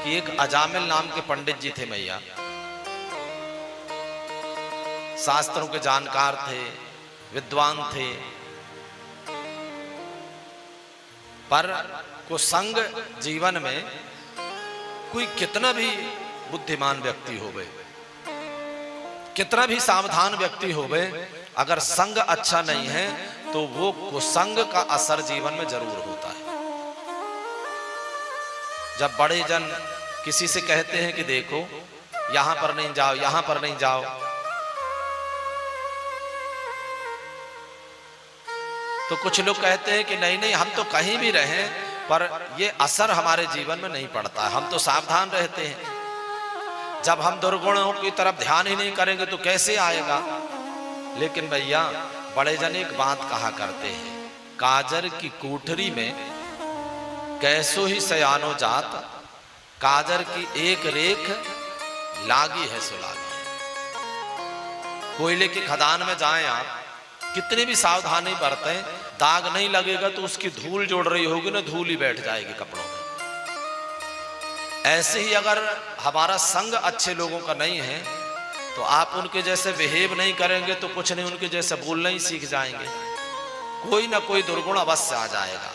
कि एक अजामिल नाम के पंडित जी थे मैया, शास्त्रों के जानकार थे, विद्वान थे, पर कुसंग जीवन में कोई कितना भी बुद्धिमान व्यक्ति होवे, कितना भी सावधान व्यक्ति होवे, अगर संग अच्छा नहीं है तो वो कुसंग का असर जीवन में जरूर होता है। जब बड़े जन किसी से कहते हैं कि देखो यहां पर नहीं जाओ, यहां पर नहीं जाओ, तो कुछ लोग कहते हैं कि नहीं नहीं हम तो कहीं भी रहें पर ये असर हमारे जीवन में नहीं पड़ता, हम तो सावधान रहते हैं। जब हम दुर्गुणों की तरफ ध्यान ही नहीं करेंगे तो कैसे आएगा। लेकिन भैया बड़े जन एक बात कहा करते हैं, काजर की कोठरी में कैसो ही सयानो जात, काजर की एक रेख लागी है सुलागी। कोयले की खदान में जाएं आप, कितनी भी सावधानी बरतें, दाग नहीं लगेगा तो उसकी धूल जोड़ रही होगी ना, धूल ही बैठ जाएगी कपड़ों में। ऐसे ही अगर हमारा संग अच्छे लोगों का नहीं है तो आप उनके जैसे बिहेव नहीं करेंगे तो कुछ नहीं, उनके जैसे बोलना ही सीख जाएंगे, कोई ना कोई दुर्गुण अवश्य आ जाएगा।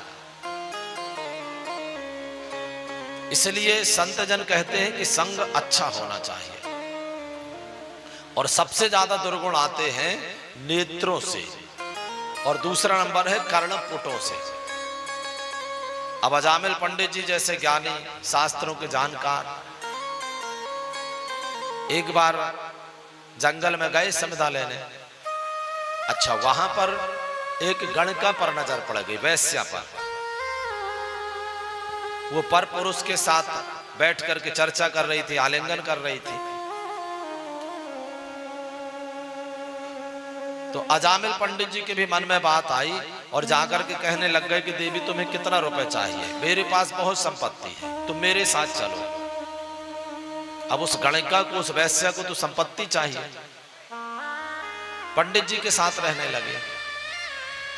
इसलिए संत जन कहते हैं कि संग अच्छा होना चाहिए। और सबसे ज्यादा दुर्गुण आते हैं नेत्रों से, और दूसरा नंबर है कर्णपुटों से। अब अजामिल पंडित जी जैसे ज्ञानी, शास्त्रों के जानकार, एक बार जंगल में गए समिधा लेने। अच्छा, वहां पर एक गणका पर नजर पड़ गई, वैश्या पर। वो पर पुरुष के साथ बैठ करके चर्चा कर रही थी, आलिंगन कर रही थी। तो अजामिल पंडित जी के भी मन में बात आई और जाकर के कहने लग गए कि देवी तुम्हें कितना रुपए चाहिए, मेरे पास बहुत संपत्ति है, तुम मेरे साथ चलो। अब उस गणिका को, उस वैश्या को तो संपत्ति चाहिए, पंडित जी के साथ रहने लगे।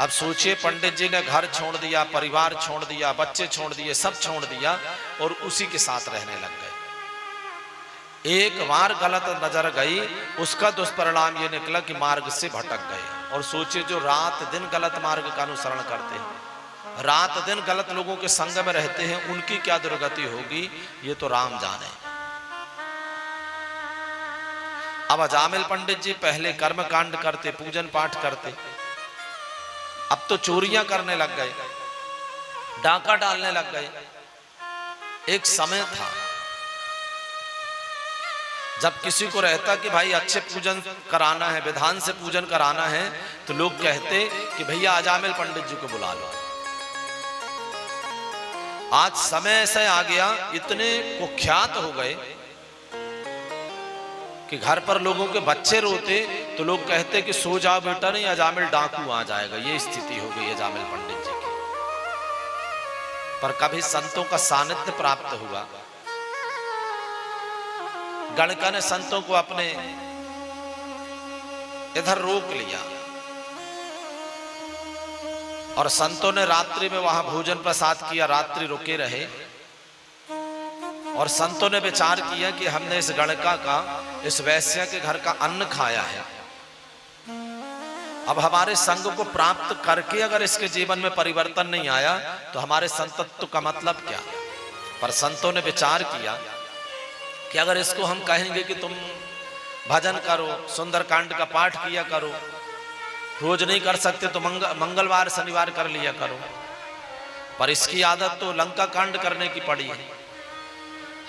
अब सोचिए, पंडित जी ने घर छोड़ दिया, परिवार छोड़ दिया, बच्चे छोड़ दिए, सब छोड़ दिया और उसी के साथ रहने लग गए। एक बार गलत नजर गई, उसका दुष्परिणाम ये निकला कि मार्ग से भटक गए। और सोचिए, जो रात दिन गलत मार्ग का अनुसरण करते हैं, रात दिन गलत लोगों के संग में रहते हैं, उनकी क्या दुर्गति होगी ये तो राम जाने। अब अजामिल पंडित जी पहले कर्म कांड करते, पूजन पाठ करते, अब तो चोरियां करने लग गए, डाका डालने लग गए। एक समय था जब किसी को रहता कि भाई अच्छे पूजन कराना है, विधान से पूजन कराना है, तो लोग कहते कि भैया अजामिल पंडित जी को बुला लो। आज समय ऐसा आ गया, इतने कुख्यात हो गए कि घर पर लोगों के बच्चे रोते तो लोग कहते कि सो जाओ बेटा, नहीं अजामिल डाकू आ जाएगा। ये स्थिति हो गई अजामिल पंडित जी की। पर कभी संतों का सानिध्य प्राप्त हुआ। गणका ने संतों को अपने इधर रोक लिया और संतों ने रात्रि में वहां भोजन प्रसाद किया, रात्रि रुके रहे। और संतों ने विचार किया कि हमने इस गणका का, इस वैश्या के घर का अन्न खाया है, अब हमारे संग को प्राप्त करके अगर इसके जीवन में परिवर्तन नहीं आया तो हमारे संतत्व का मतलब क्या। पर संतों ने विचार किया कि अगर इसको हम कहेंगे कि तुम भजन करो, सुंदरकांड का पाठ किया करो, रोज नहीं कर सकते तो मंगलवार शनिवार कर लिया करो। पर इसकी आदत तो लंका कांड करने की पड़ी है।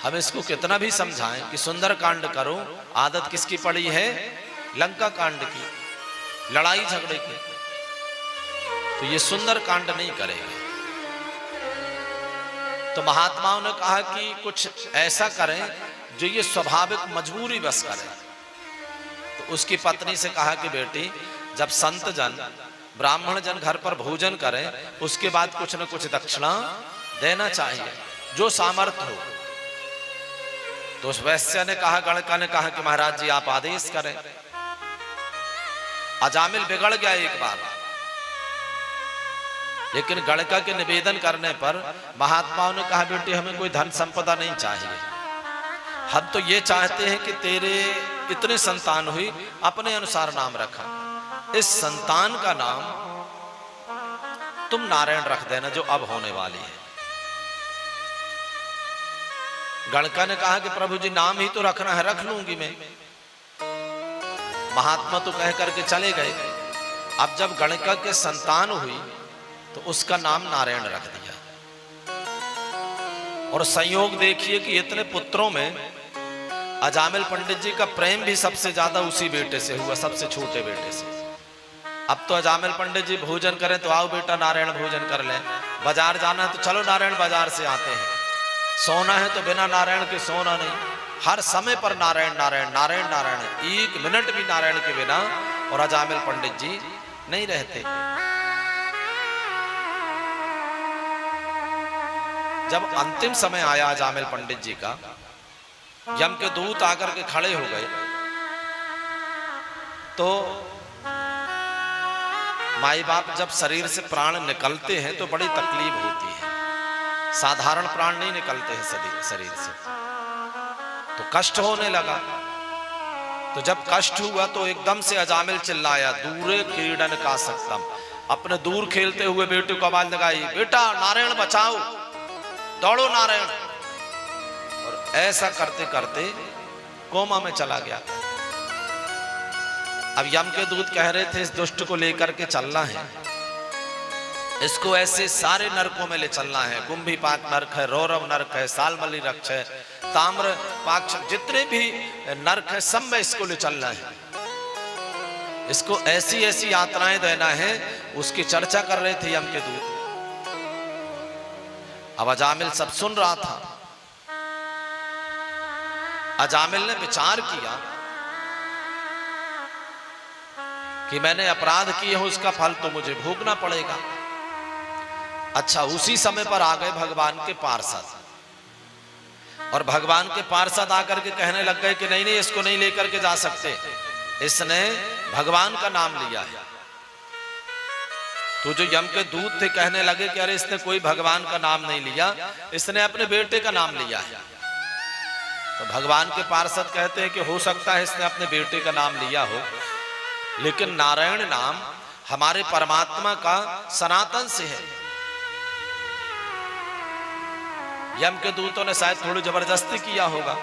हम इसको कितना भी समझाएं कि सुंदरकांड करो, आदत किसकी पड़ी है? लंका कांड की, लड़ाई झगड़े की। तो ये सुंदरकांड नहीं करेगा। तो महात्माओं ने कहा कि कुछ ऐसा करें जो ये स्वाभाविक मजबूरी बस करे। तो उसकी पत्नी से कहा कि बेटी, जब संत जन, ब्राह्मण जन घर पर भोजन करें, उसके बाद कुछ न कुछ दक्षिणा देना चाहिए, जो सामर्थ्य हो। तो उस वैश्य ने कहा, गणका ने कहा कि महाराज जी आप आदेश करें। अजामिल बिगड़ गया एक बार। लेकिन गणका के निवेदन करने पर महात्माओं ने कहा बेटी हमें कोई धन संपदा नहीं चाहिए, हम तो ये चाहते हैं कि तेरे इतने संतान हुई, अपने अनुसार नाम रखा, इस संतान का नाम तुम नारायण रख देना जो अब होने वाली है। गणका ने कहा कि प्रभु जी नाम ही तो रखना है, रख लूंगी मैं। महात्मा तो कह करके चले गए। अब जब गणका के संतान हुई तो उसका नाम नारायण रख दिया। और संयोग देखिए कि इतने पुत्रों में अजामिल पंडित जी का प्रेम भी सबसे ज्यादा उसी बेटे से हुआ, सबसे छोटे बेटे से। अब तो अजामिल पंडित जी भोजन करें तो आओ बेटा नारायण भोजन कर लें, बाजार जाना है तो चलो नारायण बाजार से आते हैं, सोना है तो बिना नारायण के सोना नहीं, हर समय पर नारायण नारायण नारायण नारायण, एक मिनट भी नारायण के बिना और अजामिल पंडित जी नहीं रहते। जब अंतिम समय आया अजामिल पंडित जी का, यम के दूत आकर के खड़े हो गए तो माई बाप जब शरीर से प्राण निकलते हैं तो बड़ी तकलीफ होती है, साधारण प्राण नहीं निकलते हैं शरीर से, तो कष्ट होने लगा। तो जब कष्ट हुआ तो एकदम से अजामिल चिल्लाया, दूरे क्रीडन का सक्तम, अपने दूर खेलते हुए बेटे को आवाज लगाई, बेटा नारायण बचाओ, दौड़ो नारायण। और ऐसा करते करते कोमा में चला गया। अब यम के दूत कह रहे थे इस दुष्ट को लेकर के चलना है, इसको ऐसे सारे नरकों में ले चलना है, कुंभी पाक नरक है, रौरव नरक है, सालमली नरक है, ताम्र पाक्ष, जितने भी नरक है सब में इसको ले चलना है, इसको ऐसी ऐसी यात्राएं देना है। उसकी चर्चा कर रहे थे यम के दूत। अब अजामिल सब सुन रहा था। अजामिल ने विचार किया कि मैंने अपराध किए हो, उसका फल तो मुझे भोगना पड़ेगा। अच्छा, उसी समय पर आ गए भगवान के पार्षद, और भगवान के पार्षद आकर के कहने लग गए कि नहीं नहीं इसको नहीं लेकर के जा सकते, इसने भगवान का नाम लिया है। तो जो यम के दूत थे कहने लगे कि अरे इसने कोई भगवान का नाम नहीं लिया, इसने अपने बेटे का नाम लिया है। तो भगवान के पार्षद कहते हैं कि हो सकता है इसने अपने बेटे का नाम लिया हो, लेकिन नारायण नाम हमारे परमात्मा का सनातन से है। यम के दूतों ने शायद थोड़ी जबरदस्ती किया होगा।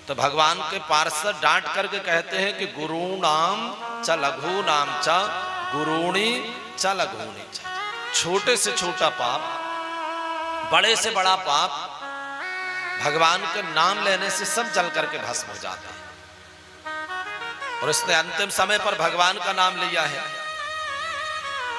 तो भगवान के पार्षद डांट करके कहते हैं कि गुरु नाम च लघु नाम च गुरुणी च लघुनी च, छोटे से छोटा पाप, बड़े से बड़ा पाप भगवान के नाम लेने से सब जल करके भस्म हो जाते हैं। और इसने अंतिम समय पर भगवान का नाम लिया है।